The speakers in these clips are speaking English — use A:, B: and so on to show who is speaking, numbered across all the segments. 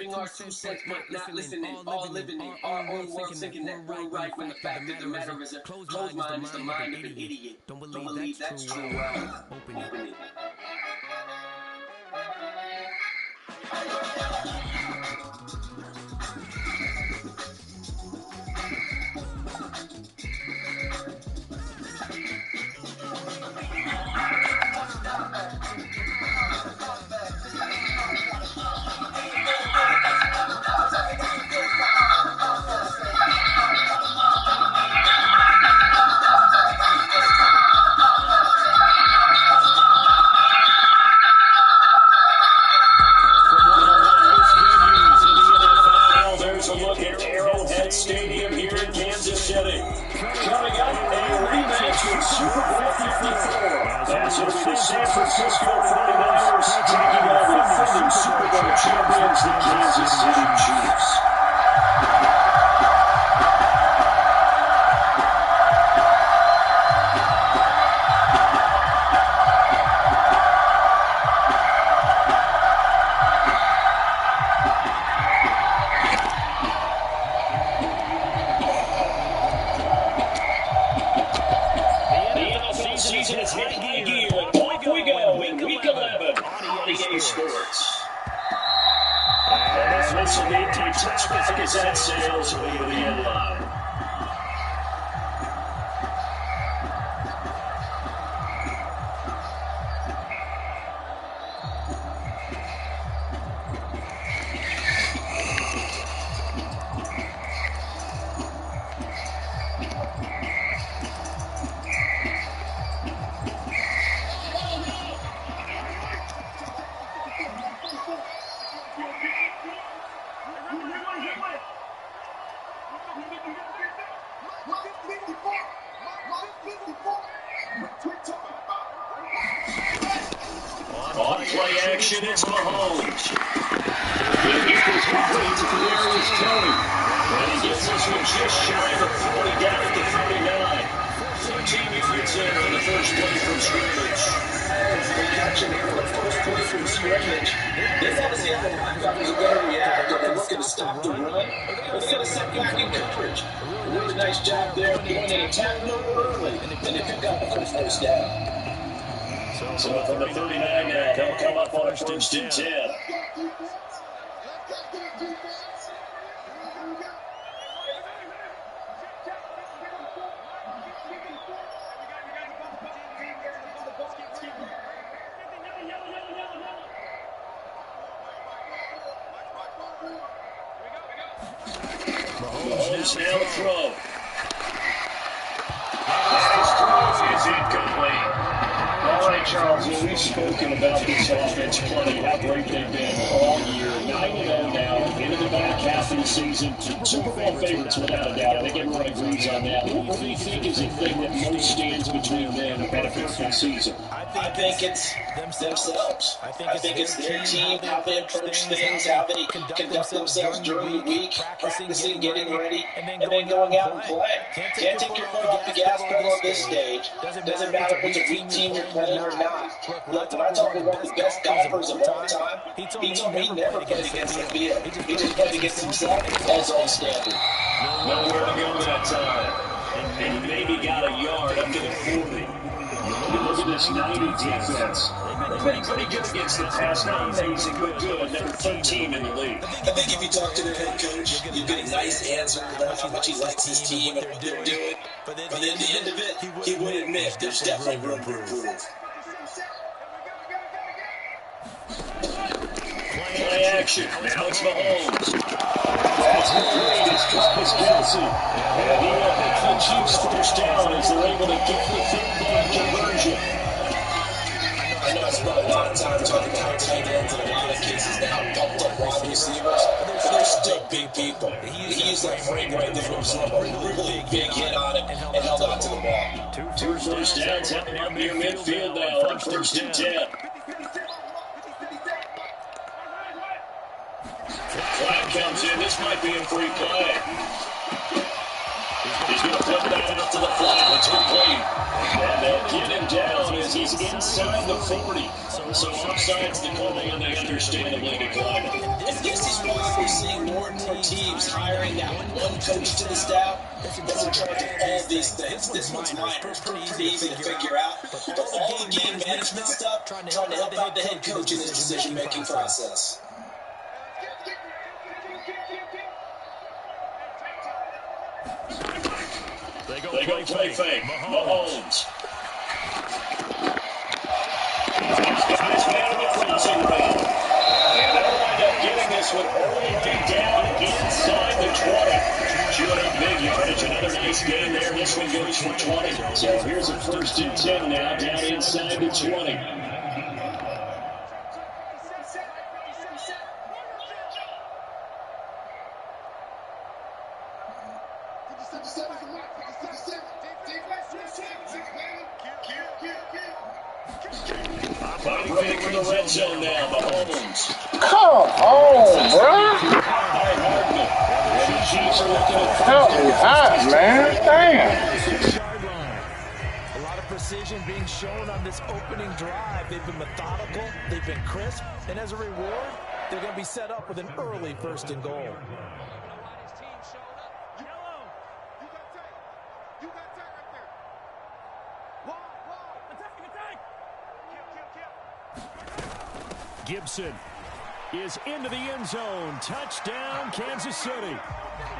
A: giving our 2 cents, but not listening. All living in our own world, thinking that we're right when the fact of the matter is a closed mind is the mind of an idiot. Don't believe that's true. Open it.
B: Stadium here in Kansas City. Coming up, a rematch with Super Bowl 54. As it'll be the San Francisco 49ers taking on the defending Super Bowl champions, the Kansas City Chiefs. Season is high gear. Off we go. Week 11. EA Sports. And this will be a touchback as that sails over the end line. On play action, it's Mahomes. The Eagles complete to Kadarius Toney. And he gets us with just shy of 40 down at the 39. 13 yards in on the first play from scrimmage.
A: They catch him here for the first play from scrimmage. They want to see how the linebackers are going to react. Are they looking to stop the run? Or are they going to set back in coverage? A really nice job there, going and attack number early. And they pick up the first down.
B: So from the 39 now, they'll come up on a first and 10. Mahomes now throw. His throw is incomplete. All right, Charles, we've spoken about this offense plenty, how great they've been all year. 9-0 now, into the back half of the season. Super Bowl favorites, without a doubt. I think everyone agrees on that. What do you think is the thing that most stands between them and benefits this season?
A: I think it's themselves. I think it's their team, how they approach things, how they conduct themselves during the week, practicing, getting ready, and then going out and play. Can't take your foot off the gas pedal on this stage. Doesn't matter if it's a weak team you're playing or not. Look, when I talk about the best golfers of all time, he told me he never played against the field. He just played against himself. That's all standard.
B: Nowhere to go that time. And maybe got a yard up to the 40. Look at this 90 defense. They've been pretty good against the pass. Not amazing, but good. Number 13 in the league.
A: I think if you talk to the head coach, you get a nice answer about how much he likes his team and what they're doing. But at the end of it, he would admit there's definitely room to improve.
B: Play action. Now it's Mahomes. That's complete. It's Travis Kelce. And he will pick the Chiefs first down as they're able to get the third-down conversion.
A: I know I spent a lot of time talking about tight ends in a lot of cases now, bumped up wide receivers, but they're still big people. He used that frame right there to absorb a really big hit on him and held on to the ball.
B: Two first downs happening up near midfield now on first and 10. Flag comes in. This might be a free play. He's going to flip that out to the flat. It's complete. And they'll get him down as he's inside the 40. So offsides declared and they understandably declined.
A: And this is why we
B: seeing more and more teams hiring that one coach to the staff that's in charge of all these things. This one's minor. It's pretty easy to figure out. But all the game management stuff, trying to help out the head coach in his decision-making process.
A: They go play fake. Mahomes.
B: And they'll wind up getting this one early down inside the 20. Chewing up big yardage. Another nice game there. This one goes for 20. So here's a 1st and 10 now down inside the 20. Running for the red zone now, Mahomes.
C: Come on, bro. Help me out, man. Damn.
A: A lot of precision being shown on this opening drive. They've been methodical, they've been crisp, and as a reward, they're going to be set up with an early 1st and goal.
D: Gibson is into the end zone. Touchdown, Kansas City.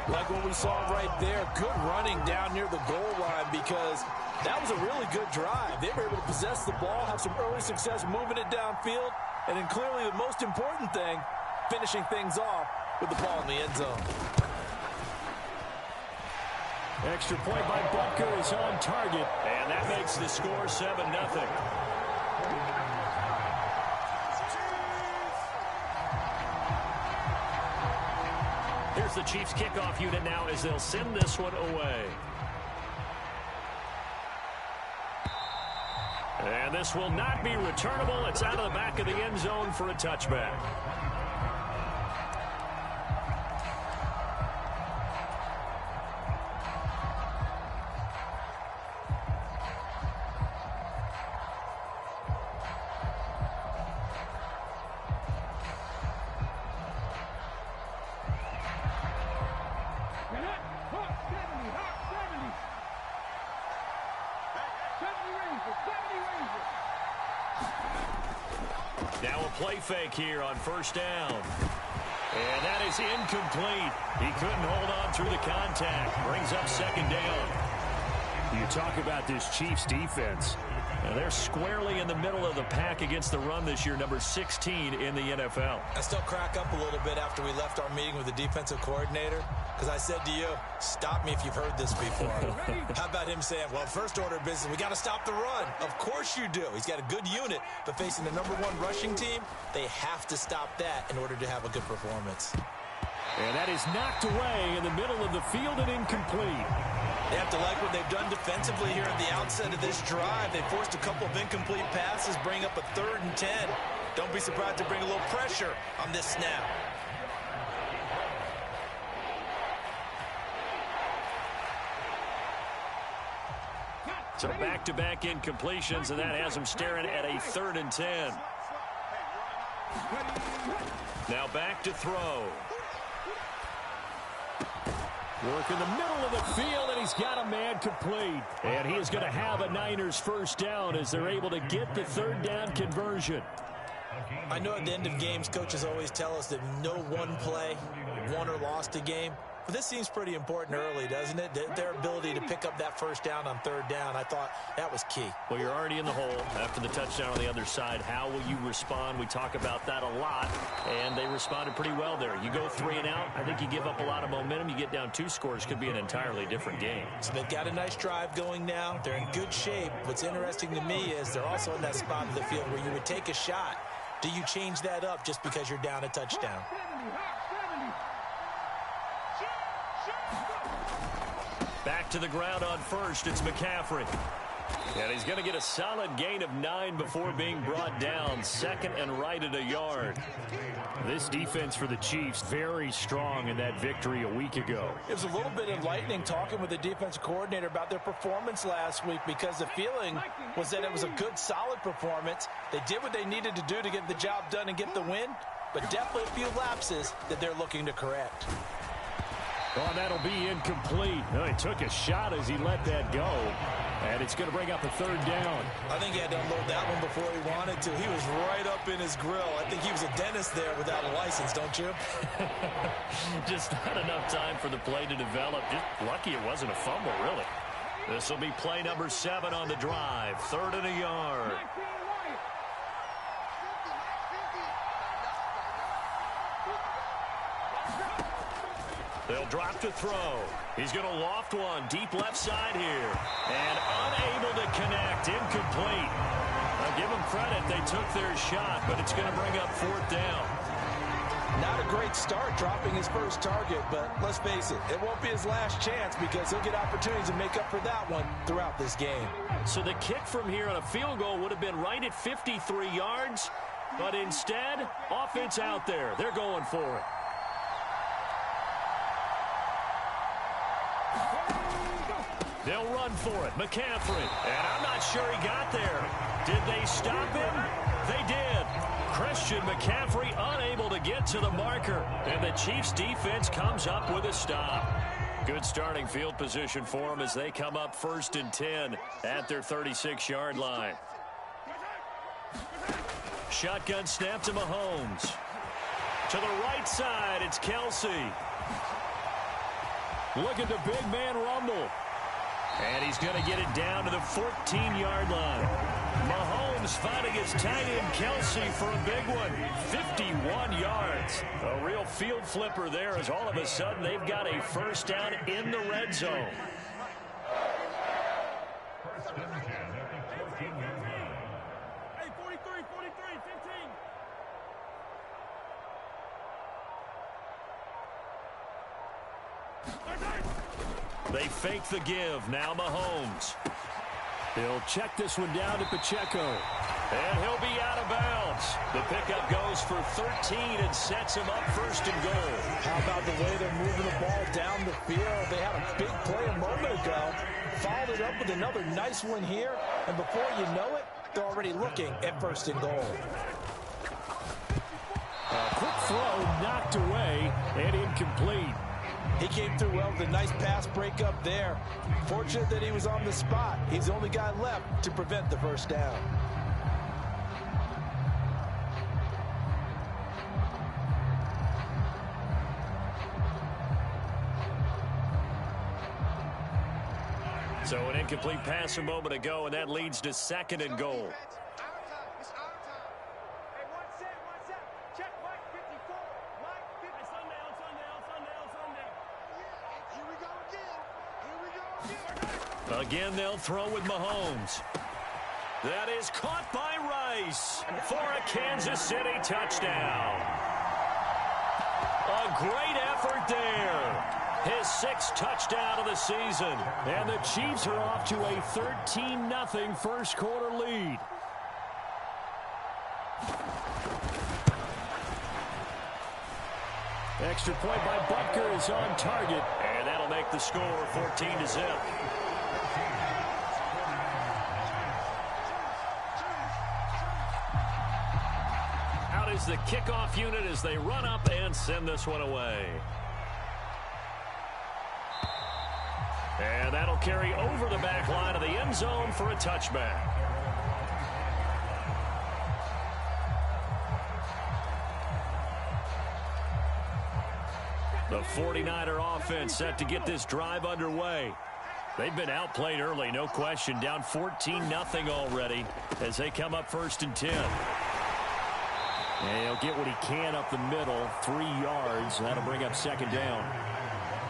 A: Like what we saw right there, good running down near the goal line because that was a really good drive. They were able to possess the ball, have some early success moving it downfield, and then clearly the most important thing, finishing things off with the ball in the end zone.
D: Extra point by Butker is on target, and that makes the score 7-0. Here's the Chiefs kickoff unit now as they'll send this one away. And this will not be returnable. It's out of the back of the end zone for a touchback. Now a play fake here on 1st down. And that is incomplete. He couldn't hold on through the contact. Brings up 2nd down. You talk about this Chiefs defense. Now they're squarely in the middle of the pack against the run this year, number 16 in the NFL.
A: I still crack up a little bit after we left our meeting with the defensive coordinator because I said to you, stop me if you've heard this before. How about him saying, well, first order of business, we got to stop the run. Of course you do. He's got a good unit, but facing the #1 rushing team, they have to stop that in order to have a good performance.
D: And that is knocked away in the middle of the field and incomplete.
A: They have to like what they've done defensively here at the outset of this drive. They forced a couple of incomplete passes, bring up a 3rd and 10. Don't be surprised to bring a little pressure on this snap.
D: So back-to-back incompletions, and that has them staring at a 3rd and 10. Now back to throw. Work in the middle of the field, and he's got a man complete. And he is going to have a Niners 1st down as they're able to get the 3rd down conversion.
A: I know at the end of games, coaches always tell us that no one play won or lost a game. But this seems pretty important early, doesn't it? Their ability to pick up that 1st down on 3rd down, I thought that was key.
D: Well, you're already in the hole after the touchdown on the other side. How will you respond? We talk about that a lot, and they responded pretty well there. You go 3 and out, I think you give up a lot of momentum. You get down 2 scores, could be an entirely different game.
A: So they've got a nice drive going now. They're in good shape. What's interesting to me is they're also in that spot of the field where you would take a shot. Do you change that up just because you're down a touchdown?
D: Back to the ground on 1st, it's McCaffrey. And he's going to get a solid gain of 9 before being brought down. 2nd and right at a yard. This defense for the Chiefs, very strong in that victory a week ago.
A: It was a little bit enlightening talking with the defensive coordinator about their performance last week because the feeling was that it was a good, solid performance. They did what they needed to do to get the job done and get the win. but definitely a few lapses that they're looking to correct.
D: Oh, that'll be incomplete. No, he took a shot as he let that go. And it's going to bring up a third down.
A: I think he had to unload that one before he wanted to. He was right up in his grill. I think he was a dentist there without a license, don't you?
D: Just not enough time for the play to develop. Just lucky it wasn't a fumble, really. This will be play number 7 on the drive. 3rd and a yard. They'll drop to throw. He's going to loft one deep left side here. And unable to connect. Incomplete. I'll give them credit. They took their shot, but it's going to bring up 4th down.
A: Not a great start dropping his first target, but let's face it, it won't be his last chance because he'll get opportunities to make up for that one throughout this game.
D: So the kick from here on a field goal would have been right at 53 yards, but instead, offense out there. They're going for it. They'll run for it. McCaffrey. And I'm not sure he got there. Did they stop him? They did. Christian McCaffrey unable to get to the marker. And the Chiefs defense comes up with a stop. Good starting field position for them as they come up 1st and 10 at their 36-yard line. Shotgun snap to Mahomes. To the right side, it's Kelsey. Look at the big man rumble. And he's going to get it down to the 14-yard line. Mahomes finding his tight end Kelsey for a big one. 51 yards. A real field flipper there as all of a sudden they've got a first down in the red zone.
E: Hey, 43, 15.
D: They fake the give. Now Mahomes. He'll check this one down to Pacheco. And he'll be out of bounds. The pickup goes for 13 and sets him up 1st and goal.
A: How about the way they're moving the ball down the field? They had a big play a moment ago. Followed it up with another nice one here. And before you know it, they're already looking at 1st and goal.
D: A quick throw knocked away and incomplete.
A: He came through well with a nice pass breakup there. Fortunate that he was on the spot. He's the only guy left to prevent the first down.
D: So an incomplete pass a moment ago, and that leads to 2nd and goal. Again, they'll throw with Mahomes. That is caught by Rice for a Kansas City touchdown. A great effort there. His 6th touchdown of the season. And the Chiefs are off to a 13-0 first quarter lead. Extra point by Butker is on target. And that'll make the score 14-0. Out is the kickoff unit as they run up and send this one away. And that'll carry over the back line of the end zone for a touchback. The 49er offense set to get this drive underway. They've been outplayed early, no question. Down 14-0 already as they come up 1st and 10. And he'll get what he can up the middle, 3 yards. That'll bring up 2nd down.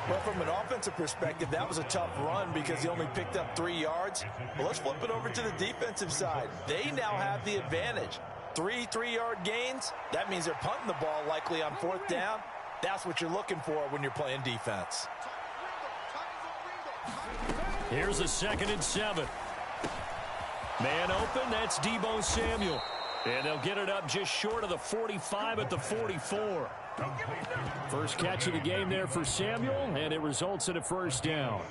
A: Well, from an offensive perspective, that was a tough run because he only picked up 3 yards. Well, let's flip it over to the defensive side. They now have the advantage. 3 3-yard gains. That means they're punting the ball likely on 4th down. That's what you're looking for when you're playing defense.
D: Here's a 2nd and 7. Man open, that's Deebo Samuel. And they'll get it up just short of the 45 at the 44. First catch of the game there for Samuel, and it results in a first down.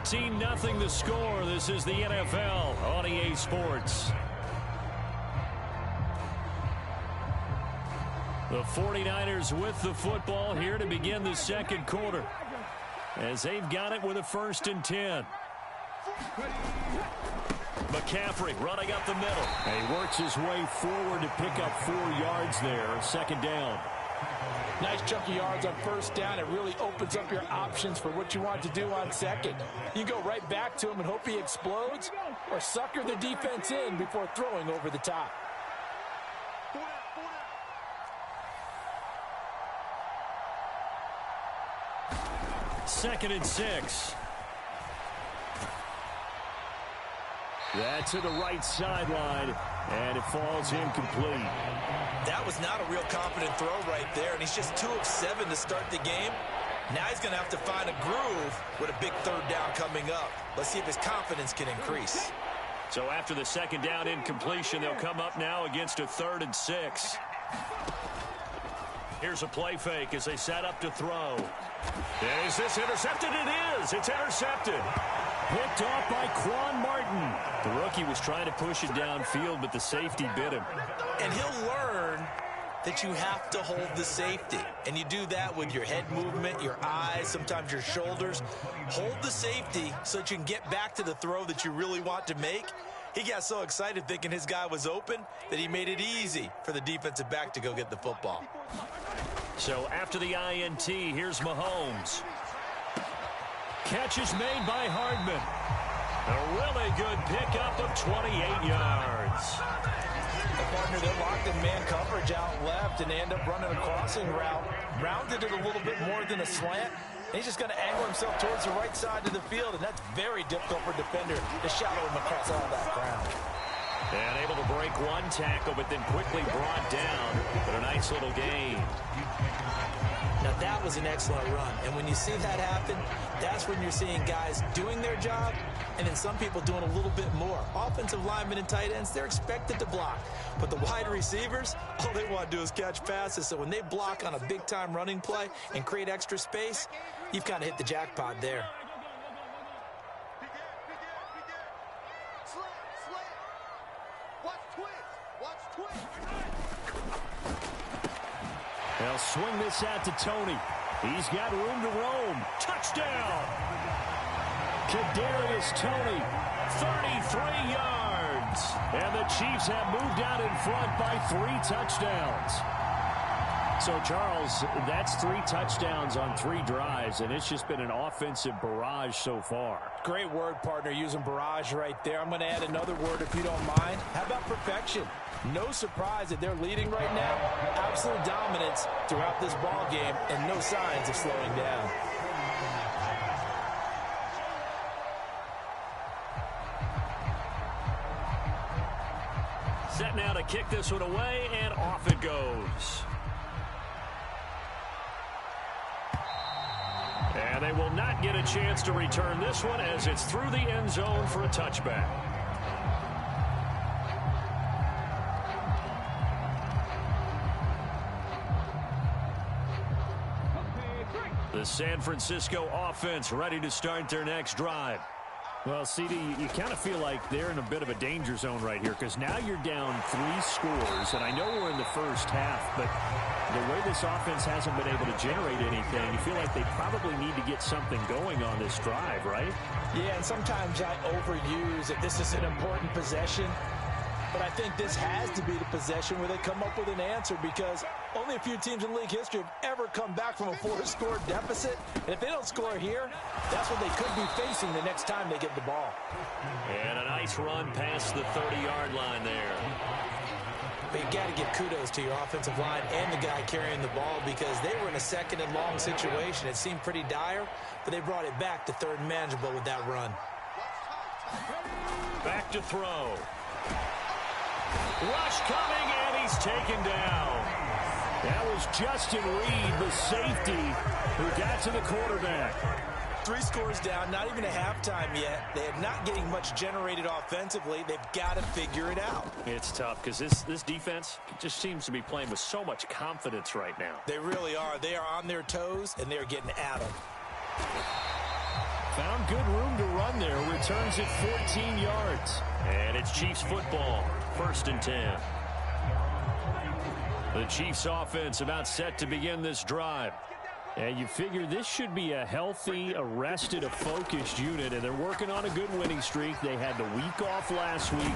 D: 14-0 the score. This is the NFL on EA Sports. The 49ers with the football here to begin the second quarter, as they've got it with a 1st and 10. McCaffrey running up the middle. He works his way forward to pick up 4 yards there. 2nd down.
A: Nice chunk of yards on 1st down. It really opens up your options for what you want to do on 2nd. You go right back to him and hope he explodes, or sucker the defense in before throwing over the top.
D: 2nd and 6. That's to the right sideline, and it falls incomplete.
A: That was not a real confident throw right there, and he's just 2 of 7 to start the game. Now he's going to have to find a groove with a big 3rd down coming up. Let's see if his confidence can increase.
D: So after the 2nd down incompletion, they'll come up now against a 3rd and 6. Here's a play fake as they set up to throw. Is this intercepted? It is. It's intercepted. Picked off by Quan Martin. The rookie was trying to push it downfield, but the safety bit him.
A: And he'll learn that you have to hold the safety. And you do that with your head movement, your eyes, sometimes your shoulders. Hold the safety so that you can get back to the throw that you really want to make. He got so excited thinking his guy was open that he made it easy for the defensive back to go get the football.
D: So after the INT, here's Mahomes. Catch is made by Hardman. A really good pickup of 28 yards.
A: The partner that locked in man coverage out left, and they end up running a crossing route. Rounded it a little bit more than a slant. He's just going to angle himself towards the right side of the field, and that's very difficult for a defender to shadow him across all that ground.
D: And able to break 1 tackle, but then quickly brought down. But a nice little gain.
A: Now that was an excellent run, and when you see that happen, that's when you're seeing guys doing their job, and then some people doing a little bit more. Offensive linemen and tight ends, they're expected to block, but the wide receivers, all they want to do is catch passes. So when they block on a big-time running play and create extra space, you've kind of hit the jackpot there.
D: They'll swing this out to Tony. He's got room to roam. Touchdown! Kadarius Toney, 33 yards. And the Chiefs have moved out in front by 3 touchdowns. So, Charles, that's 3 touchdowns on 3 drives, and it's just been an offensive barrage so far.
A: Great word, partner, using barrage right there. I'm going to add another word if you don't mind. How about perfection? No surprise that they're leading right now. Absolute dominance throughout this ball game, and no signs of slowing down.
D: Set now to kick this one away, and off it goes. And they will not get a chance to return this one as it's through the end zone for a touchback. The San Francisco offense ready to start their next drive. Well, CD, you kind of feel like they're in a bit of a danger zone right here because now you're down 3 scores, and I know we're in the first half, but the way this offense hasn't been able to generate anything, you feel like they probably need to get something going on this drive, right?
A: Yeah, and sometimes I overuse that this is an important possession, but I think this has to be the possession where they come up with an answer because only a few teams in league history have ever come back from a 4-score deficit. And if they don't score here, that's what they could be facing the next time they get the ball.
D: And a nice run past the 30-yard line there.
A: But you got to give kudos to your offensive line and the guy carrying the ball because they were in a 2nd and long situation. It seemed pretty dire, but they brought it back to 3rd and manageable with that run.
D: Back to throw. Rush coming, and he's taken down. That was Justin Reed, the safety, who got to the quarterback.
A: 3 scores down, not even a halftime yet. They are not getting much generated offensively. They've got to figure it out.
D: It's tough because this defense just seems to be playing with so much confidence right now.
A: They really are. They are on their toes, and they're getting at them.
D: Found good room to run in there, returns it 14 yards. And it's Chiefs football, 1st and 10. The Chiefs offense about set to begin this drive. And you figure this should be a healthy, arrested, a focused unit, and they're working on a good winning streak. They had the week off last week.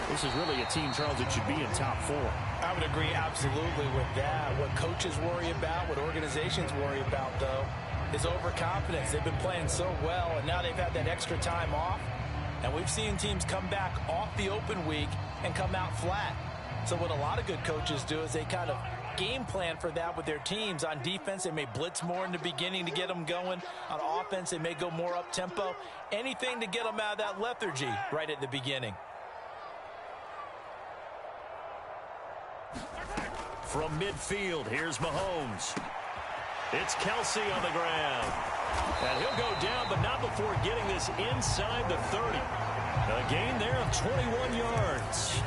D: This is really a team, Charles, that should be in top 4.
A: I would agree absolutely with that. What coaches worry about, what organizations worry about, though, is overconfidence. They've been playing so well, and now they've had that extra time off. And we've seen teams come back off the open week and come out flat. So what a lot of good coaches do is they kind of game plan for that with their teams. On defense, they may blitz more in the beginning to get them going. On offense, they may go more up-tempo. Anything to get them out of that lethargy right at the beginning.
D: From midfield, here's Mahomes. It's Kelsey on the ground. And he'll go down, but not before getting this inside the 30. A gain there of 21 yards.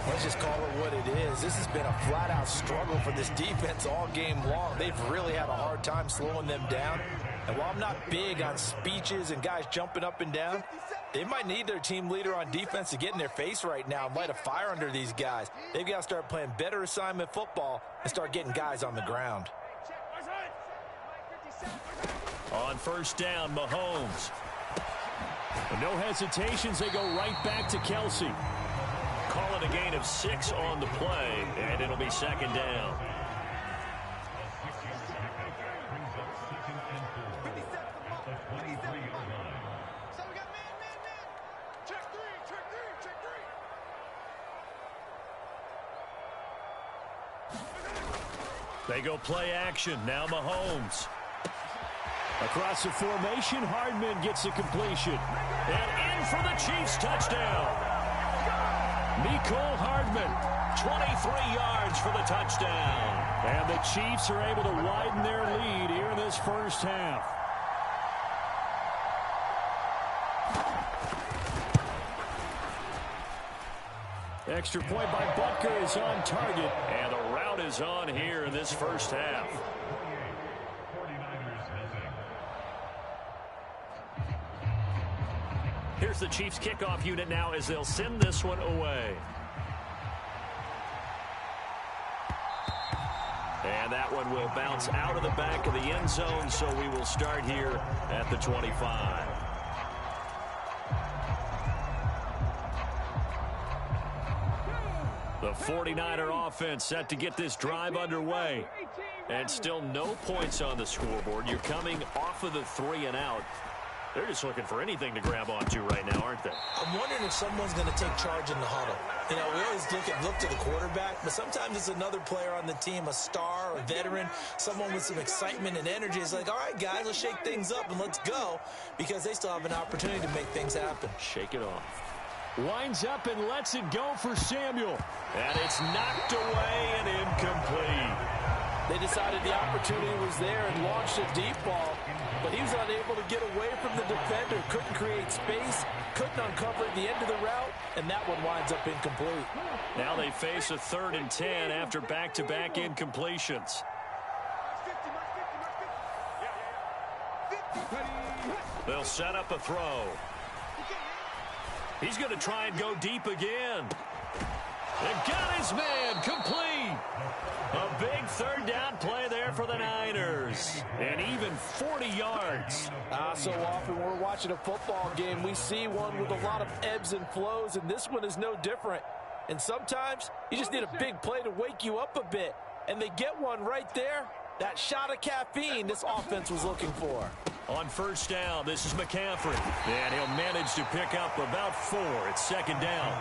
A: Let's just call it what it is. This has been a flat-out struggle for this defense all game long. They've really had a hard time slowing them down. And while I'm not big on speeches and guys jumping up and down, they might need their team leader on defense to get in their face right now and light a fire under these guys. They've got to start playing better assignment football and start getting guys on the ground.
D: On 1st down, Mahomes. No hesitations, they go right back to Kelsey. Call it a gain of 6 on the play, and it'll be 2nd down. They go play action. Now Mahomes. Across the formation, Hardman gets the completion. And in for the Chiefs touchdown. Mecole Hardman, 23 yards for the touchdown. And the Chiefs are able to widen their lead here in this first half. Extra point by Butker is on target. And the route is on here in this first half. Here's the Chiefs kickoff unit now as they'll send this one away. And that one will bounce out of the back of the end zone, so we will start here at the 25. The 49er offense set to get this drive underway. And still no points on the scoreboard. You're coming off of the 3 and out. They're just looking for anything to grab onto right now, aren't they?
A: I'm wondering if someone's going to take charge in the huddle. You know, we always look to the quarterback, but sometimes it's another player on the team, a star, a veteran, someone with some excitement and energy. It's like, all right, guys, let's shake things up and let's go, because they still have an opportunity to make things happen.
D: Shake it off. Winds up and lets it go for Samuel. And it's knocked away and incomplete.
A: They decided the opportunity was there and launched a deep ball, but he was unable to get away from the defender, couldn't create space, couldn't uncover the end of the route, and that one winds up incomplete.
D: Now they face a 3rd and 10 after back-to-back incompletions. They'll set up a throw. He's going to try and go deep again. And got his man complete. A big 3rd down play there for the Niners. And even 40 yards.
A: So often we're watching a football game, we see one with a lot of ebbs and flows, and this one is no different. And sometimes you just need a big play to wake you up a bit. And they get one right there. That shot of caffeine this offense was looking for.
D: On 1st down, this is McCaffrey. And he'll manage to pick up about 4. It's 2nd down.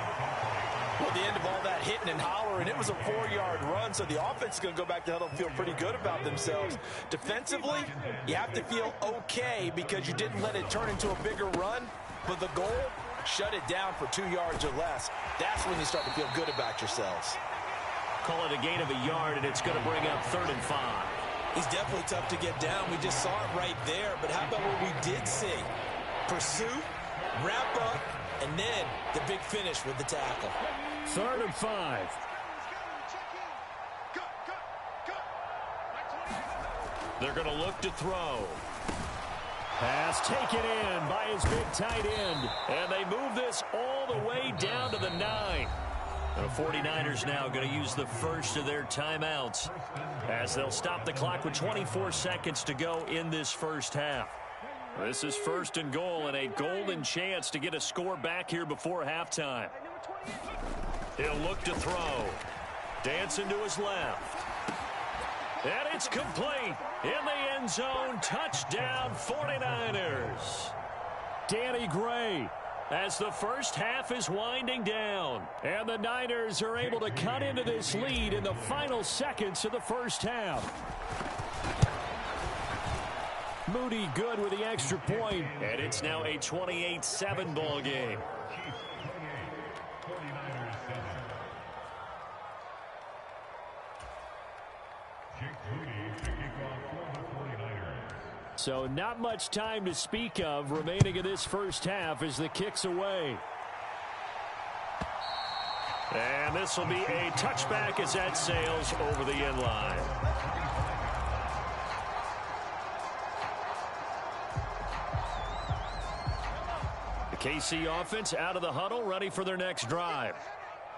A: Well, the end of all that hitting and hollering, it was a 4-yard run, so the offense is going to go back to huddle and feel pretty good about themselves. Defensively, you have to feel okay because you didn't let it turn into a bigger run, but the goal, shut it down for 2 yards or less. That's when you start to feel good about yourselves.
D: Call it a gain of a yard, and it's going to bring up 3rd and 5.
A: He's definitely tough to get down. We just saw it right there, but how about what we did see? Pursuit, wrap up, and then the big finish with the tackle.
D: 3rd and 5. They're going to look to throw. Pass taken in by his big tight end. And they move this all the way down to the 9. The 49ers now going to use the first of their timeouts as they'll stop the clock with 24 seconds to go in this first half. This is first and goal and a golden chance to get a score back here before halftime. He'll look to throw. Dancing to his left. And it's complete. In the end zone. Touchdown 49ers. Danny Gray as the first half is winding down. And the Niners are able to cut into this lead in the final seconds of the first half. Moody good with the extra point. And it's now a 28-7 ball game. So not much time to speak of remaining in this first half as the kick's away. And this will be a touchback as that sails over the end line. The KC offense out of the huddle, ready for their next drive.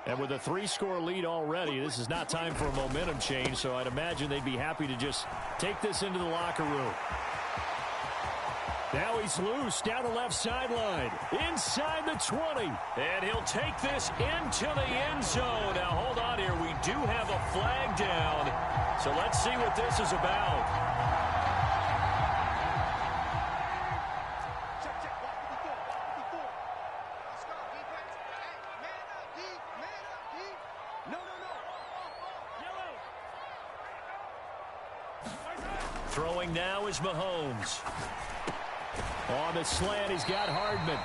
D: And with a 3-score lead already, this is not time for a momentum change, so I'd imagine they'd be happy to just take this into the locker room. Now he's loose down the left sideline, inside the 20. And he'll take this into the end zone. Now hold on here, we do have a flag down. So let's see what this is about. Throwing now is Mahomes. On the slant, he's got Hardman.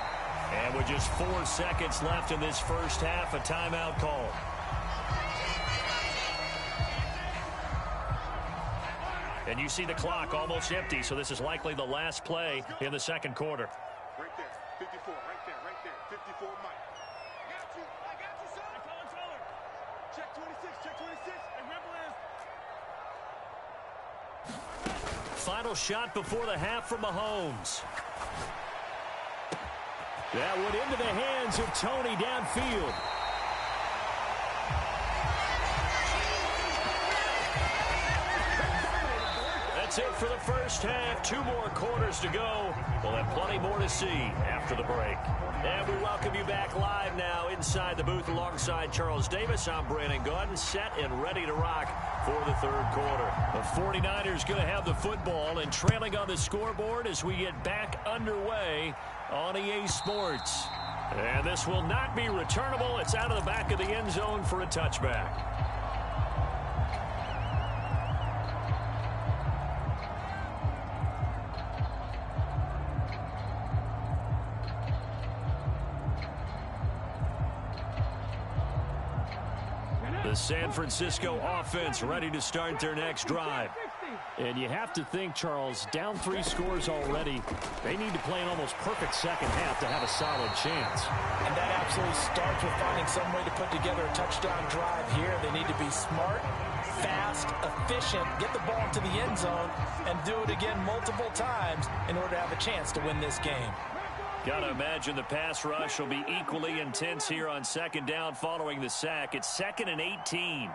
D: And with just 4 seconds left in this first half, a timeout call. And you see the clock almost empty, so this is likely the last play in the second quarter.
E: Right there, 54, right there, 54, Mike. I got you, son. Color. Check 26, and rebel is.
D: Final shot before the half from Mahomes. That went into the hands of Tony downfield. That's it for the first half. 2 more quarters to go. We'll have plenty more to see after the break. And we welcome you back live now inside the booth alongside Charles Davis. I'm Brandon Gaudin, set and ready to rock for the third quarter. The 49ers going to have the football and trailing on the scoreboard as we get back underway on EA Sports. And this will not be returnable. It's out of the back of the end zone for a touchback. The San Francisco offense ready to start their next drive. And you have to think, Charles, down 3 scores already, they need to play an almost perfect second half to have a solid chance.
A: And that absolutely starts with finding some way to put together a touchdown drive here. They need to be smart, fast, efficient, get the ball to the end zone, and do it again multiple times in order to have a chance to win this game.
D: Got to imagine the pass rush will be equally intense here on second down following the sack. It's 2nd and 18.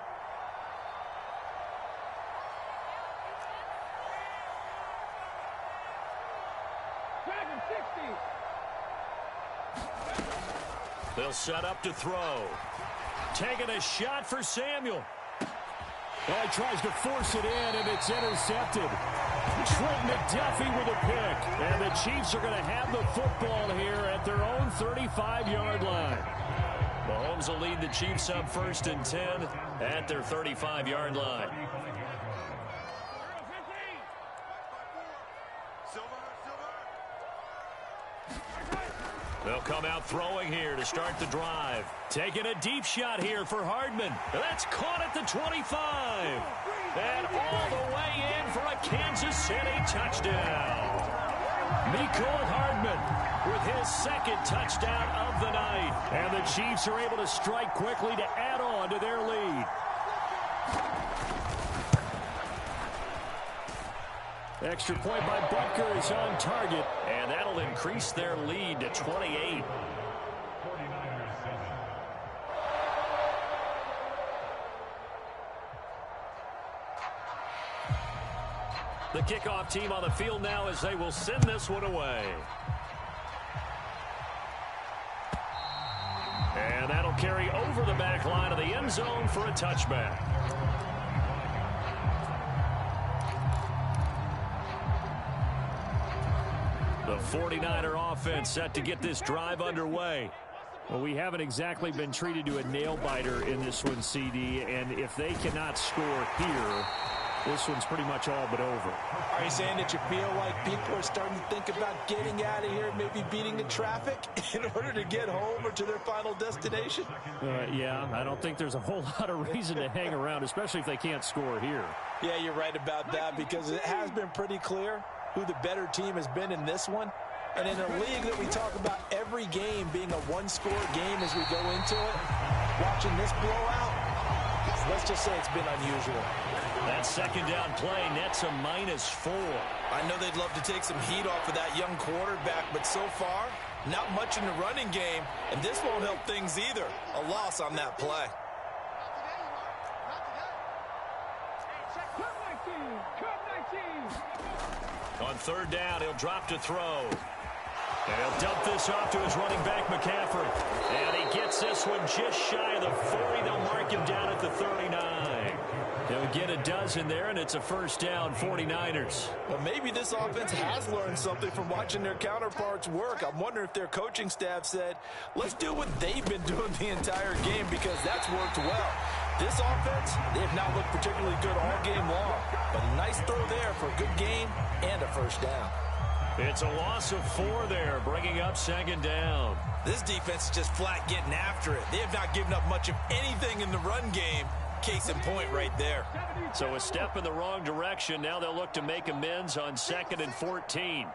D: They'll set up to throw. Taking a shot for Samuel. Well, he tries to force it in, and it's intercepted. Trent McDuffie with a pick. And the Chiefs are going to have the football here at their own 35-yard line. Mahomes will lead the Chiefs up 1st and 10 at their 35-yard line. They'll come out throwing here to start the drive. Taking a deep shot here for Hardman. That's caught at the 25. And all the way in for a Kansas City touchdown. Mecole Hardman with his 2nd touchdown of the night. And the Chiefs are able to strike quickly to add on to their lead. Extra point by Butker is on target, and that'll increase their lead to 28. The kickoff team on the field now as they will send this one away. And that'll carry over the back line of the end zone for a touchback. The 49er offense set to get this drive underway. Well, we haven't exactly been treated to a nail-biter in this one, CD, and if they cannot score here, this one's pretty much all but over.
A: Are you saying that you feel like people are starting to think about getting out of here, maybe beating the traffic in order to get home or to their final destination?
D: Yeah, I don't think there's a whole lot of reason to hang around, especially if they can't score here.
A: Yeah, you're right about that because it has been pretty clear who the better team has been in this one. And in a league that we talk about every game being a one-score game as we go into it, watching this blowout, let's just say it's been unusual.
D: That second down play nets a -4.
A: I know they'd love to take some heat off of that young quarterback, but so far, not much in the running game, and this won't help things either. A loss on that play.
D: On third down, he'll drop to throw. And he'll dump this off to his running back, McCaffrey. And he gets this one just shy of the 40. They'll mark him down at the 39. He'll get a dozen there, and it's a first down, 49ers.
A: Well, maybe this offense has learned something from watching their counterparts work. I'm wondering if their coaching staff said, let's do what they've been doing the entire game because that's worked well. This offense, they have not looked particularly good all game long. But a nice throw there for a good game and a first down.
D: It's a loss of 4 there, bringing up second down.
A: This defense is just flat getting after it. They have not given up much of anything in the run game. Case in point right there.
D: So a step in the wrong direction. Now they'll look to make amends on 2nd and 14.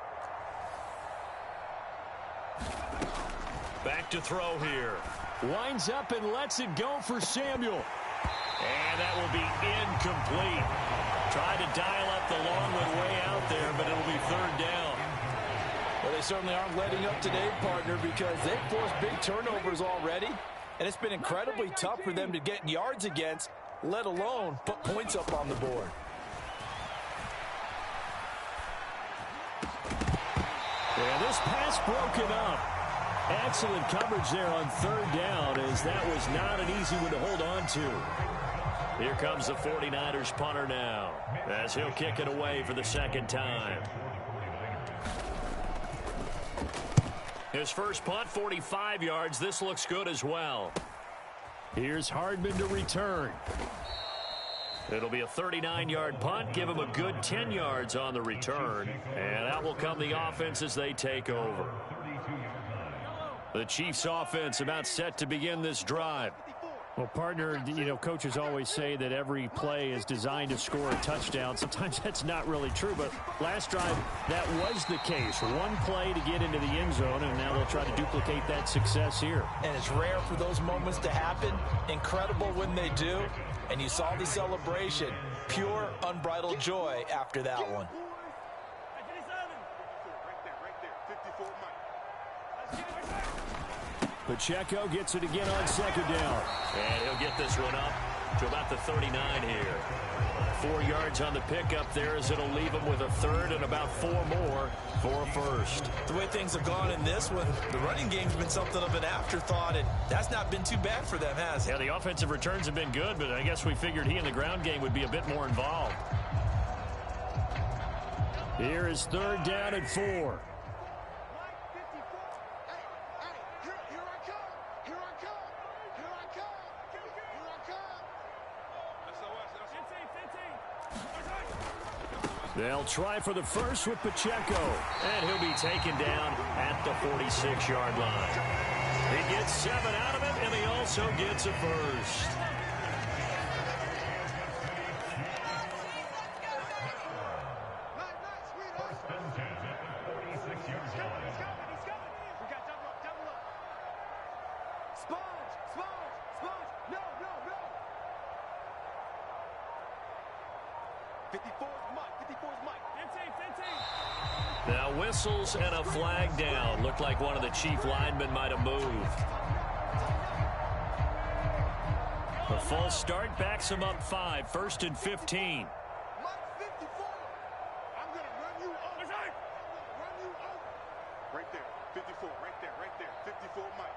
D: Back to throw here. Winds up and lets it go for Samuel. And that will be incomplete. Tried to dial up the long one way out there, but it'll be third down.
A: Well, they certainly aren't letting up today, partner, because they've forced big turnovers already. And it's been incredibly tough for them to get yards against, let alone put points up on the board.
D: Yeah, this pass broken up. Excellent coverage there on third down, as that was not an easy one to hold on to. Here comes the 49ers punter now, as he'll kick it away for the second time. His first punt, 45 yards. This looks good as well. Here's Hardman to return. It'll be a 39-yard punt. Give him a good 10 yards on the return. And out will come the offense as they take over. The Chiefs offense about set to begin this drive. Well, partner, you know, coaches always say that every play is designed to score a touchdown. Sometimes that's not really true, but last drive, that was the case. One play to get into the end zone, and now they'll try to duplicate that success here.
A: And it's rare for those moments to happen. Incredible when they do. And you saw the celebration. Pure, unbridled joy after that one.
D: Pacheco gets it again on second down. And he'll get this one up to about the 39 here. 4 yards on the pickup there as it'll leave him with a third and about 4 more for a first.
A: The way things have gone in this one, the running game's been something of an afterthought, and that's not been too bad for them, has it?
D: Yeah, the offensive returns have been good, but I guess we figured he in the ground game would be a bit more involved. Here is third down and 4. They'll try for the first with Pacheco. And he'll be taken down at the 46-yard line. He gets 7 out of it, and he also gets a first.
E: 54 is Mike. 54 is Mike. 15.
D: Now whistles and a flag down. Looked like one of the chief linemen might have moved. A false start backs him up 5. 1st and 15.
E: Mike 54. I'm going to run you over. I'm going to run you over. Right there. 54. Right there. Right there. 54 Mike.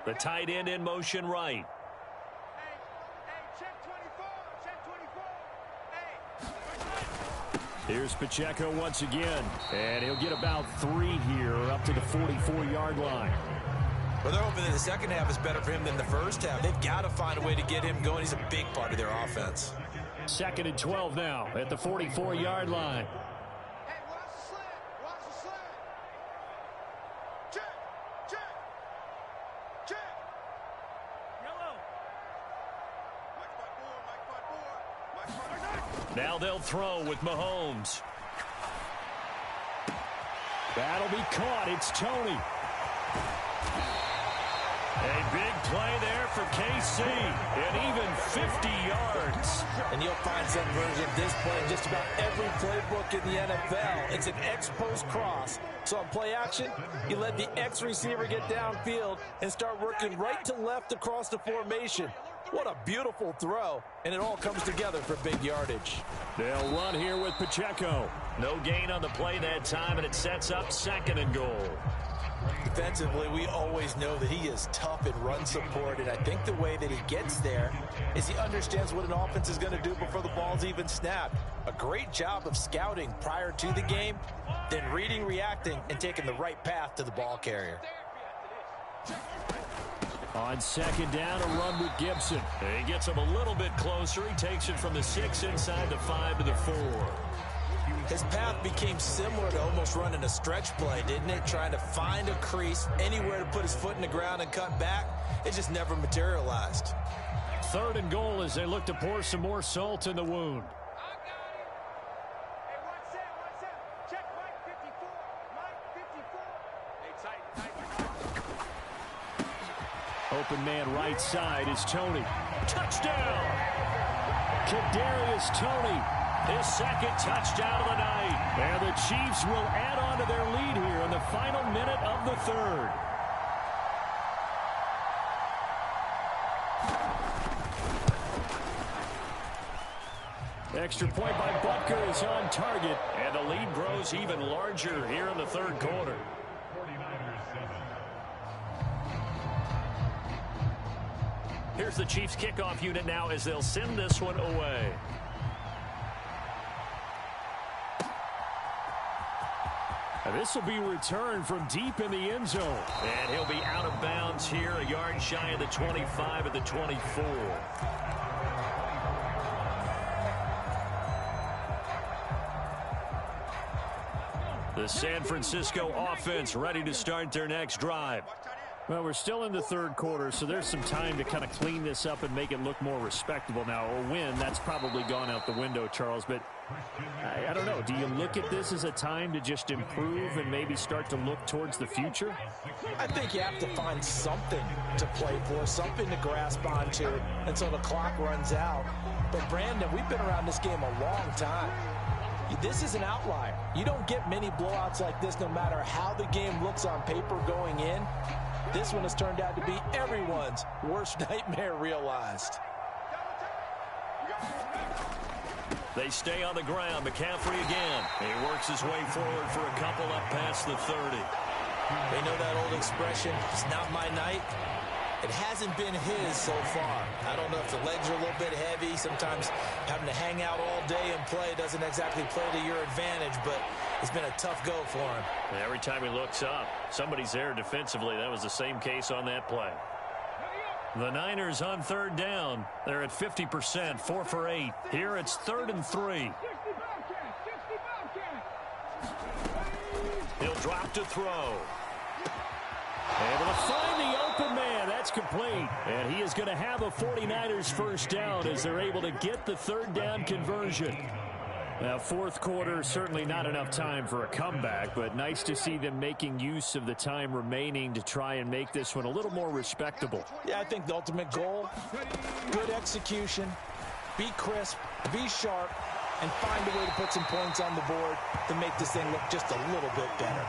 D: The tight end in motion right.
E: Hey, check 24. Check 24. Hey.
D: Here's Pacheco once again. And he'll get about 3 here up to the 44-yard line.
A: Well, they're hoping that the second half is better for him than the first half. They've got to find a way to get him going. He's a big part of their offense.
D: 2nd and 12 now at the 44-yard line.
E: Hey, watch the slant. Watch the slant. Check. Check. Check. Yellow. Mike 54. Mike 54. Mike 54.
D: Now they'll throw with Mahomes. That'll be caught. It's Tony. A big play there for KC, and even 50 yards.
A: And you'll find some version of this play in just about every playbook in the NFL. It's an X-post cross. So on play action, you let the X receiver get downfield and start working right to left across the formation. What a beautiful throw, and it all comes together for big yardage.
D: They'll run here with Pacheco. No gain on the play that time, and it sets up 2nd and goal.
A: Defensively, we always know that he is tough in run support, and I think the way that he gets there is he understands what an offense is going to do before the ball's even snapped. A great job of scouting prior to the game, then reading, reacting, and taking the right path to the ball carrier.
D: On 2nd down, a run with Gibson. He gets him a little bit closer. He takes it from the 6 inside the 5 to the 4.
A: His path became similar to almost running a stretch play, didn't it? Trying to find a crease, anywhere to put his foot in the ground and cut back. It just never materialized.
D: 3rd and goal as they look to pour some more salt in the wound.
E: I got it. Hey, watch that. Watch that. Check Mike 54. Mike 54. Hey, tight.
D: Open man right side is Tony. Touchdown! Kadarius Toney. His 2nd touchdown of the night. And the Chiefs will add on to their lead here in the final minute of the 3rd. Extra point by Butker is on target. And the lead grows even larger here in the 3rd quarter. Here's the Chiefs kickoff unit now as they'll send this one away. And this will be returned from deep in the end zone. And he'll be out of bounds here, a yard shy of the 25 at the 24. The San Francisco offense ready to start their next drive. Well, we're still in the 3rd quarter, so there's some time to kind of clean this up and make it look more respectable. Now, a win, that's probably gone out the window, Charles, but I don't know. Do you look at this as a time to just improve and maybe start to look towards the future?
A: I think you have to find something to play for, something to grasp onto until the clock runs out. But, Brandon, we've been around this game a long time. This is an outlier. You don't get many blowouts like this no matter how the game looks on paper going in. This one has turned out to be everyone's worst nightmare realized.
D: They stay on the ground. McCaffrey again. He works his way forward for a couple up past the 30.
A: They know that old expression, it's not my night. It hasn't been his so far. I don't know if the legs are a little bit heavy. Sometimes having to hang out all day and play doesn't exactly play to your advantage, but it's been a tough go for him.
D: And every time he looks up, somebody's there defensively. That was the same case on that play. The Niners on 3rd down. They're at 50%, 4 for 8. Here it's 3rd and 3. He'll drop to throw. Able to find the open man. That's complete. And he is going to have a 49ers first down as they're able to get the 3rd down conversion. Now, 4th quarter, certainly not enough time for a comeback, but nice to see them making use of the time remaining to try and make this one a little more respectable.
A: Yeah, I think the ultimate goal, good execution, be crisp, be sharp, and find a way to put some points on the board to make this thing look just a little bit better.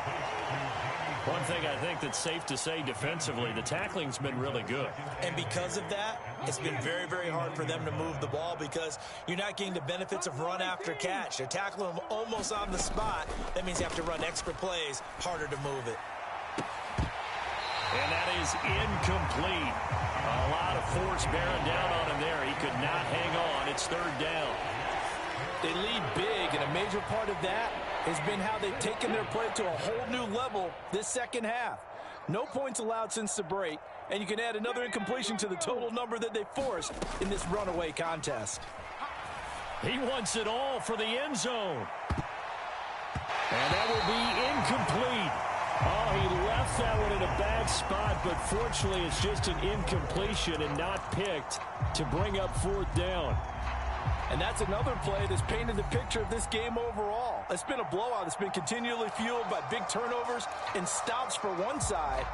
D: One thing I think that's safe to say defensively, the tackling's been really good.
A: And because of that, it's been very, very hard for them to move the ball because you're not getting the benefits of run after catch. They're tackling them almost on the spot. That means you have to run extra plays, harder to move it.
D: And that is incomplete. A lot of force bearing down on him there. He could not hang on. It's third down.
A: They lead big, and a major part of that has been how they've taken their play to a whole new level this second half. No points allowed since the break, and you can add another incompletion to the total number that they forced in this runaway contest.
D: He wants it all for the end zone. And that will be incomplete. Oh, he left that one in a bad spot, but fortunately it's just an incompletion and not picked to bring up fourth down.
A: And that's another play that's painted the picture of this game overall. It's been a blowout. It's been continually fueled by big turnovers and stops for one side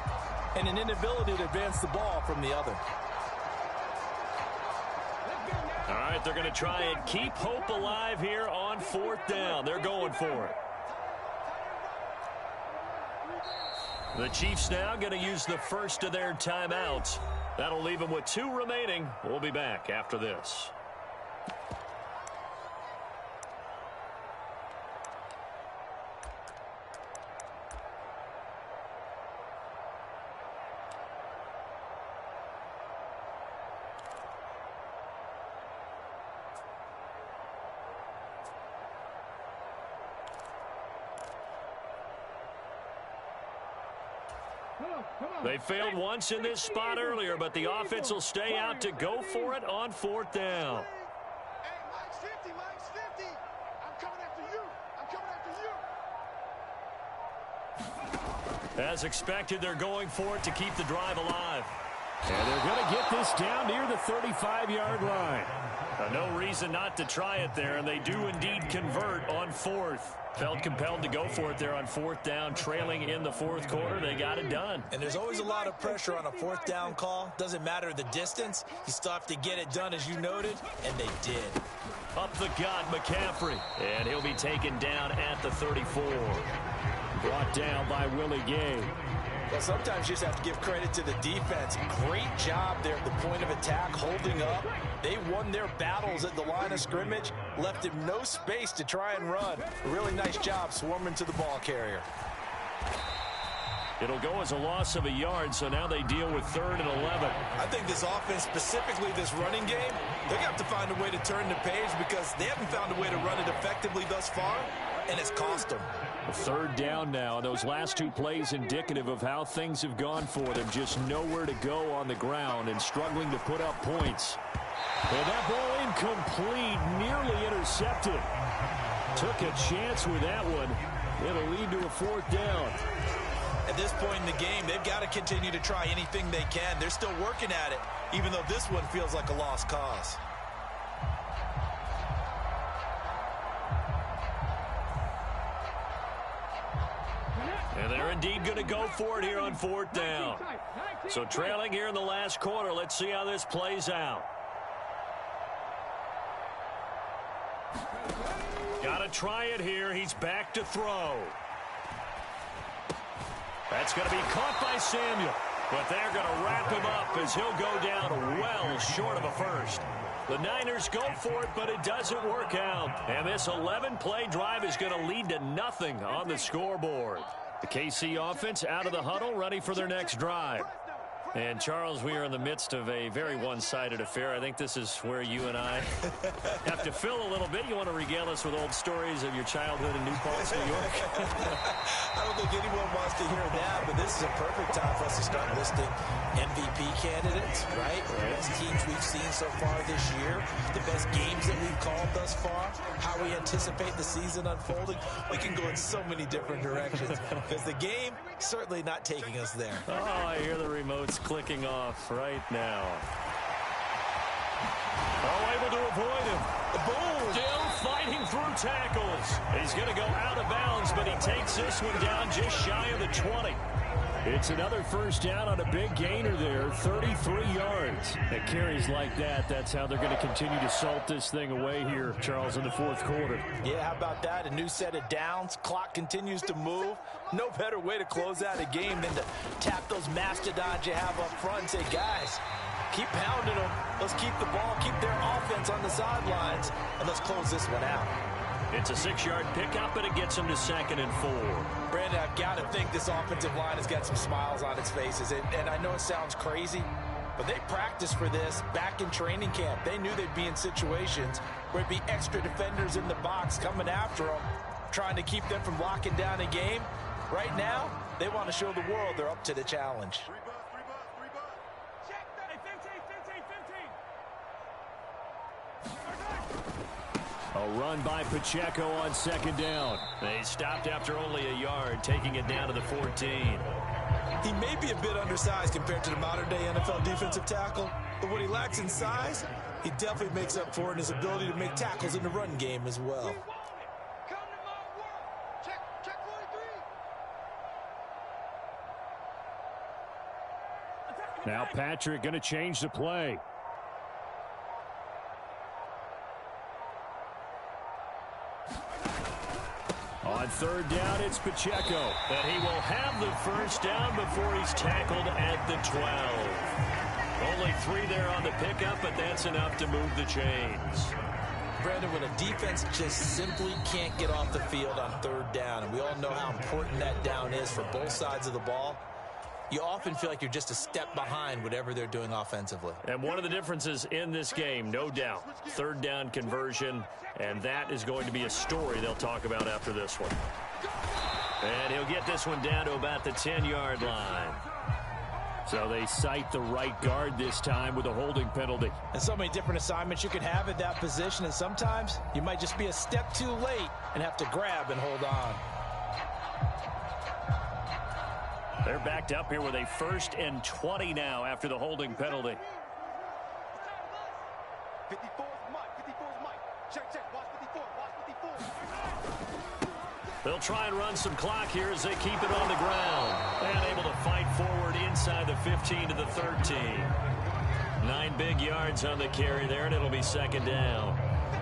A: and an inability to advance the ball from the other.
D: All right, they're going to try and keep hope alive here on fourth down. They're going for it. The Chiefs now going to use the first of their timeouts. That'll leave them with 2 remaining. We'll be back after this. They failed once in this spot earlier, but the offense will stay out to go for it on fourth down.
E: Hey, Mike's 50, Mike's 50. I'm coming after you. I'm coming after you.
D: As expected, they're going for it to keep the drive alive. And they're going to get this down near the 35-yard line. No reason not to try it there, and they do indeed convert on fourth. Felt compelled to go for it there on fourth down, trailing in the fourth quarter. They got it done.
A: And there's always a lot of pressure on a fourth down call. Doesn't matter the distance. You still have to get it done, as you noted, and they did.
D: Up the gut, McCaffrey. And he'll be taken down at the 34. Brought down by Willie Gay.
A: Well, sometimes you just have to give credit to the defense. Great job there at the point of attack, holding up. They won their battles at the line of scrimmage, left him no space to try and run. A really nice job swarming to the ball carrier.
D: It'll go as a loss of a yard, so now they deal with 3rd and 11.
A: I think this offense, specifically this running game, they're going to have to find a way to turn the page because they haven't found a way to run it effectively thus far, and it's cost them.
D: 3rd down now, and those last 2 plays indicative of how things have gone for them. Just nowhere to go on the ground and struggling to put up points. And that ball incomplete, nearly intercepted. Took a chance with that one. It'll lead to a 4th down.
A: At this point in the game, they've got to continue to try anything they can. They're still working at it, even though this one feels like a lost cause.
D: And they're indeed going to go for it here on 4th down. So trailing here in the last quarter, let's see how this plays out. Got to try it here. He's back to throw. That's going to be caught by Samuel. But they're going to wrap him up as he'll go down well short of a first. The Niners go for it, but it doesn't work out. And this 11-play drive is going to lead to nothing on the scoreboard. The KC offense out of the huddle, ready for their next drive. And, Charles, we are in the midst of a very one-sided affair. I think this is where you and I have to fill a little bit. You want to regale us with old stories of your childhood in New Paltz, New York?
A: I don't think anyone wants to hear that, but this is a perfect time for us to start listing MVP candidates, right? The best teams we've seen so far this year, the best games that we've called thus far, how we anticipate the season unfolding. We can go in so many different directions because the game certainly not taking us there.
D: Oh, I hear the remotes clicking off right now. Oh, able to avoid him. The Bulls still fighting through tackles. He's going to go out of bounds, but he takes this one down just shy of the 20. It's another first down on a big gainer there, 33 yards. At carries like that, that's how they're going to continue to salt this thing away here, Charles, in the fourth quarter.
A: Yeah, how about that? A new set of downs. Clock continues to move. No better way to close out a game than to tap those mastodons you have up front and say, guys, keep pounding them. Let's keep the ball, keep their offense on the sidelines, and let's close this one out.
D: It's a 6-yard pickup, and it gets them to 2nd and 4.
A: Brandon, I've got to think this offensive line has got some smiles on its faces. And I know it sounds crazy, but they practiced for this back in training camp. They knew they'd be in situations where it'd be extra defenders in the box coming after them, trying to keep them from locking down a game. Right now, they want to show the world they're up to the challenge.
E: Check that. 15.
D: A run by Pacheco on 2nd down. They stopped after only a yard, taking it down to the 14.
A: He may be a bit undersized compared to the modern-day NFL defensive tackle, but what he lacks in size, he definitely makes up for in his ability to make tackles in the run game as well.
E: Come to my world. Check 43.
D: Now Patrick going to change the play. On 3rd down, it's Pacheco. And he will have the first down before he's tackled at the 12. Only 3 there on the pickup, but that's enough to move the chains.
A: Brandon, when a defense just simply can't get off the field on 3rd down, and we all know how important that down is for both sides of the ball, you often feel like you're just a step behind whatever they're doing offensively.
D: And one of the differences in this game, no doubt, 3rd down conversion, and that is going to be a story they'll talk about after this one. And he'll get this one down to about the 10-yard line. So they cite the right guard this time with a holding penalty.
A: And so many different assignments you could have at that position, and sometimes you might just be a step too late and have to grab and hold on.
D: They're backed up here with a 1st and 20 now after the holding penalty.
E: 54's Mike. 54's Mike. Check. Watch 54. Watch 54.
D: They'll try and run some clock here as they keep it on the ground. And able to fight forward inside the 15 to the 13. 9 big yards on the carry there, and it'll be 2nd down.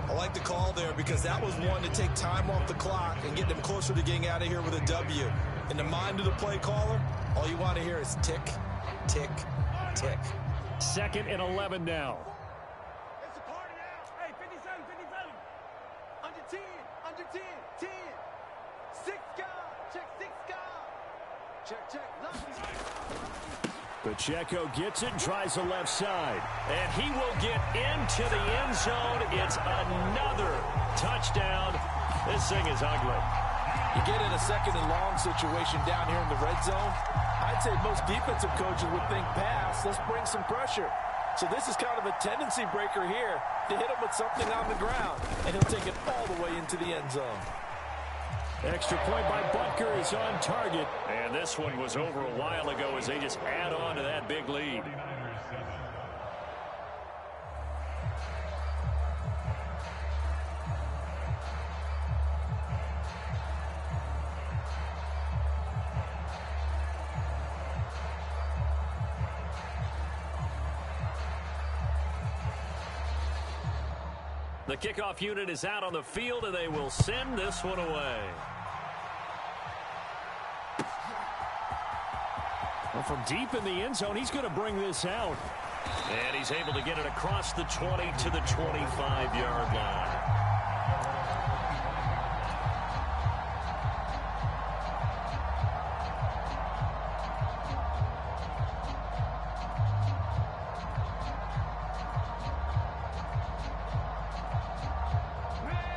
A: I like the call there because that was one to take time off the clock and get them closer to getting out of here with a W. In the mind of the play caller, all you want to hear is tick, tick, tick.
D: 2nd and 11 now.
E: It's a party now. Hey, 57. Under 10. 10. 6 guard. Check 6 guard. Check.
D: Pacheco gets it and tries the left side. And he will get into the end zone. It's another touchdown. This thing is ugly.
A: You get in a 2nd and long situation down here in the red zone, I'd say most defensive coaches would think pass. Let's bring some pressure. So this is kind of a tendency breaker here to hit him with something on the ground, and he'll take it all the way into the end zone.
D: Extra point by Butker is on target. And this one was over a while ago as they just add on to that big lead. The kickoff unit is out on the field, and they will send this one away. Well, from deep in the end zone, he's going to bring this out. And he's able to get it across the 20 to the 25-yard line.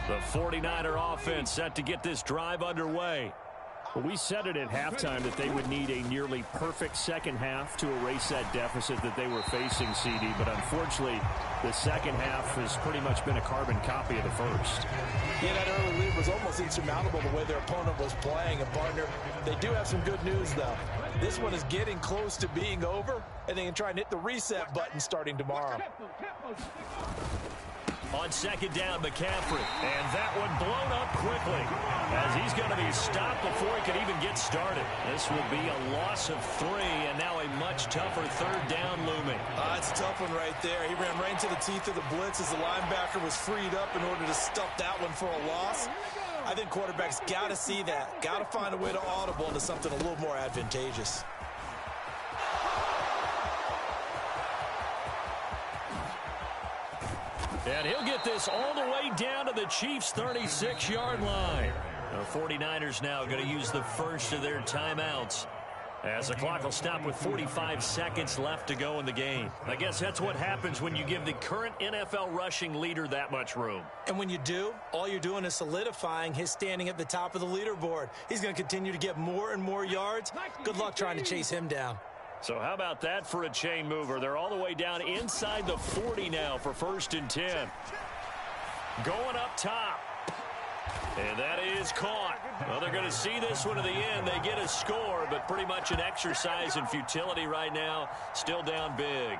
D: The 49er offense set to get this drive underway. Well, we said it at halftime that they would need a nearly perfect second half to erase that deficit that they were facing, CD. But unfortunately, the second half has pretty much been a carbon copy of the first.
A: Yeah, that early lead was almost insurmountable the way their opponent was playing. And, partner, they do have some good news, though. This one is getting close to being over, and they can try and hit the reset button starting tomorrow.
D: On second down, McCaffrey. And that one blown up quickly as he's going to be stopped before he can even get started. This will be a loss of 3, and now a much tougher third down looming.
A: It's a tough one right there. He ran right into the teeth of the blitz as the linebacker was freed up in order to stuff that one for a loss. I think quarterbacks got to see that. Got to find a way to audible into something a little more advantageous.
D: And he'll get this all the way down to the Chiefs' 36-yard line. The 49ers now going to use the first of their timeouts, as the clock will stop with 45 seconds left to go in the game. I guess that's what happens when you give the current NFL rushing leader that much room.
A: And when you do, all you're doing is solidifying his standing at the top of the leaderboard. He's going to continue to get more and more yards. Good luck trying to chase him down.
D: So how about that for a chain mover? They're all the way down inside the 40 now for 1st and 10. Going up top. And that is caught. Well, they're going to see this one to the end. They get a score, but pretty much an exercise in futility right now. Still down big.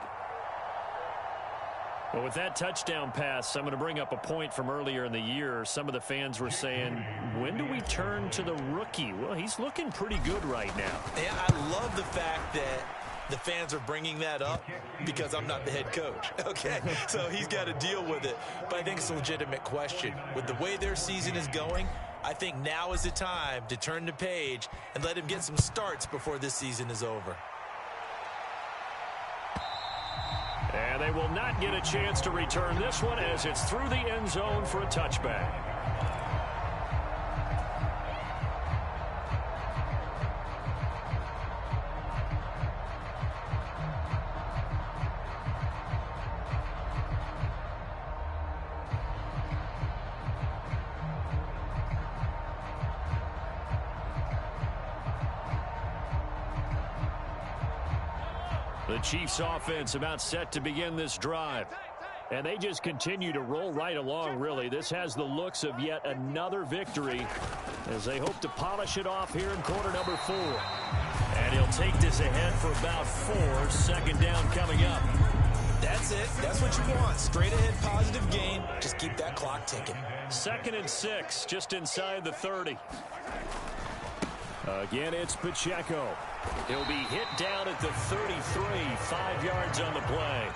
D: Well, with that touchdown pass, I'm going to bring up a point from earlier in the year. Some of the fans were saying, when do we turn to the rookie? Well, he's looking pretty good right now.
A: Yeah, I love the fact that the fans are bringing that up because I'm not the head coach, okay? So he's got to deal with it. But I think it's a legitimate question. With the way their season is going, I think now is the time to turn the page and let him get some starts before this season is over.
D: And they will not get a chance to return this one as it's through the end zone for a touchback. The Chiefs offense about set to begin this drive. And they just continue to roll right along, really. This has the looks of yet another victory as they hope to polish it off here in quarter number 4. And he'll take this ahead for about 4. 2nd down coming up.
A: That's it. That's what you want. Straight ahead positive gain. Just keep that clock ticking.
D: 2nd and 6, just inside the 30. Again, it's Pacheco. He'll be hit down at the 33, 5 yards on the play.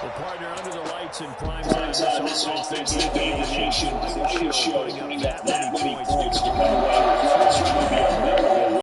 D: Well, partner, under the lights in prime time, this offense, they gave the nation a show putting up that many points.